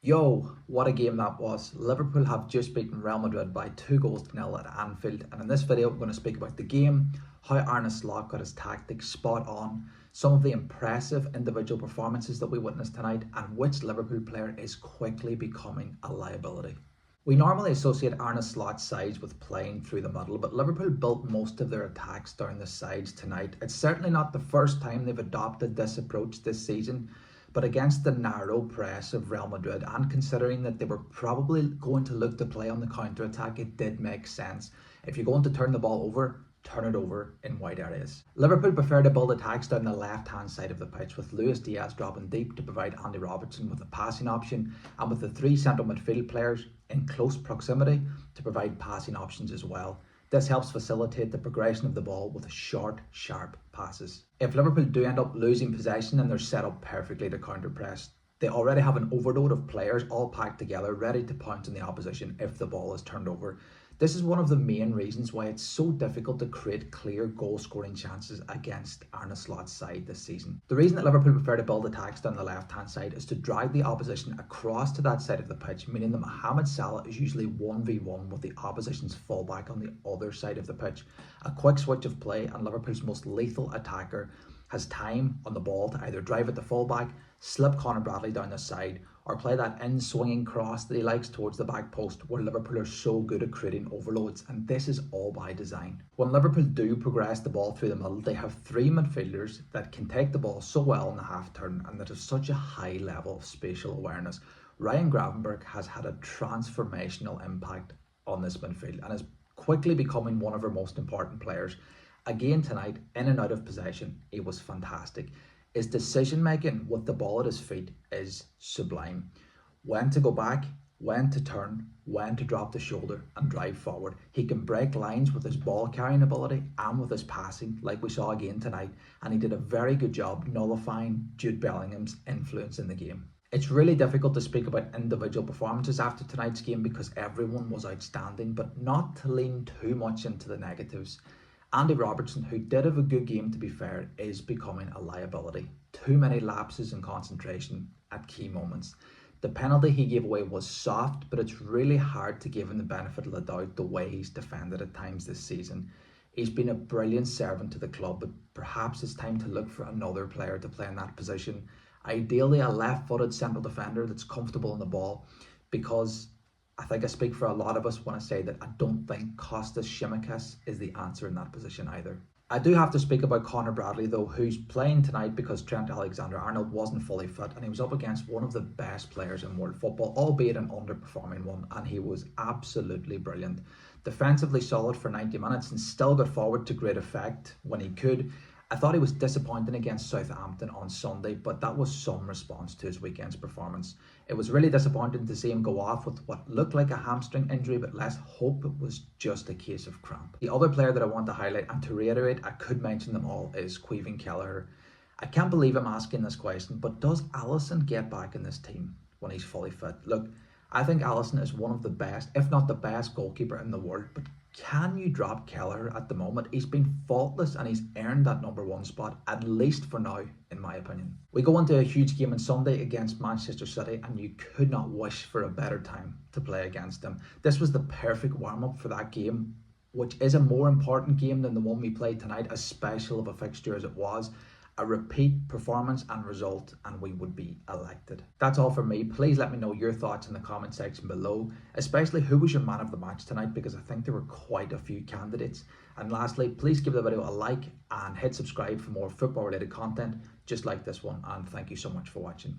Yo, what a game that was. Liverpool have just beaten Real Madrid by 2 goals to 0 at Anfield, and in this video we're going to speak about the game, how Arne Slot got his tactics spot on, some of the impressive individual performances that we witnessed tonight, and which Liverpool player is quickly becoming a liability. We normally associate Arne Slot's sides with playing through the middle, but Liverpool built most of their attacks down the sides tonight. It's certainly not the first time they've adopted this approach this season, but against the narrow press of Real Madrid, and considering that they were probably going to look to play on the counter-attack, it did make sense. If you're going to turn the ball over, turn it over in wide areas. Liverpool prefer to build attacks down the left-hand side of the pitch, with Luis Diaz dropping deep to provide Andy Robertson with a passing option, and with the three central midfield players in close proximity to provide passing options as well. This helps facilitate the progression of the ball with short, sharp passes. If Liverpool do end up losing possession, then they're set up perfectly to counter-press. They already have an overload of players all packed together, ready to pounce on the opposition if the ball is turned over. This is one of the main reasons why it's so difficult to create clear goal-scoring chances against Arne Slot's side this season. The reason that Liverpool prefer to build attacks down the left-hand side is to drive the opposition across to that side of the pitch, meaning that Mohamed Salah is usually 1v1 with the opposition's fullback on the other side of the pitch. A quick switch of play and Liverpool's most lethal attacker has time on the ball to either drive at the fullback, slip Conor Bradley down the side, or play that in-swinging cross that he likes towards the back post, where Liverpool are so good at creating overloads, and this is all by design. When Liverpool do progress the ball through the middle, they have three midfielders that can take the ball so well in the half-turn and that have such a high level of spatial awareness. Ryan Gravenberch has had a transformational impact on this midfield and is quickly becoming one of our most important players. Again tonight, in and out of possession, he was fantastic. His decision making with the ball at his feet is sublime. When to go back, when to turn, when to drop the shoulder and drive forward. He can break lines with his ball carrying ability and with his passing, like we saw again tonight, and he did a very good job nullifying Jude Bellingham's influence in the game. It's really difficult to speak about individual performances after tonight's game because everyone was outstanding, but not to lean too much into the negatives. Andy Robertson, who did have a good game to be fair, is becoming a liability. Too many lapses in concentration at key moments. The penalty he gave away was soft, but it's really hard to give him the benefit of the doubt the way he's defended at times this season. He's been a brilliant servant to the club, but perhaps it's time to look for another player to play in that position. Ideally a left-footed central defender that's comfortable in the ball, because I think I speak for a lot of us when I say that I don't think Kostas Tsimikas is the answer in that position either. I do have to speak about Conor Bradley though, who's playing tonight because Trent Alexander-Arnold wasn't fully fit and he was up against one of the best players in world football, albeit an underperforming one, and he was absolutely brilliant. Defensively solid for 90 minutes and still got forward to great effect when he could. I thought he was disappointing against Southampton on Sunday, but that was some response to his weekend's performance. It was really disappointing to see him go off with what looked like a hamstring injury, but let's hope it was just a case of cramp. The other player that I want to highlight, and to reiterate, I could mention them all, is Caoimhin Kelleher. I can't believe I'm asking this question, but does Alisson get back in this team when he's fully fit? Look, I think Alisson is one of the best, if not the best goalkeeper in the world, but can you drop Kelleher at the moment? He's been faultless and he's earned that number one spot, at least for now, in my opinion. We go into a huge game on Sunday against Manchester City and you could not wish for a better time to play against them. This was the perfect warm-up for that game, which is a more important game than the one we played tonight, as special of a fixture as it was. A repeat performance and result and we would be elected. That's all from me. Please let me know your thoughts in the comment section below, especially who was your man of the match tonight, because I think there were quite a few candidates. And lastly, please give the video a like and hit subscribe for more football related content just like this one, and thank you so much for watching.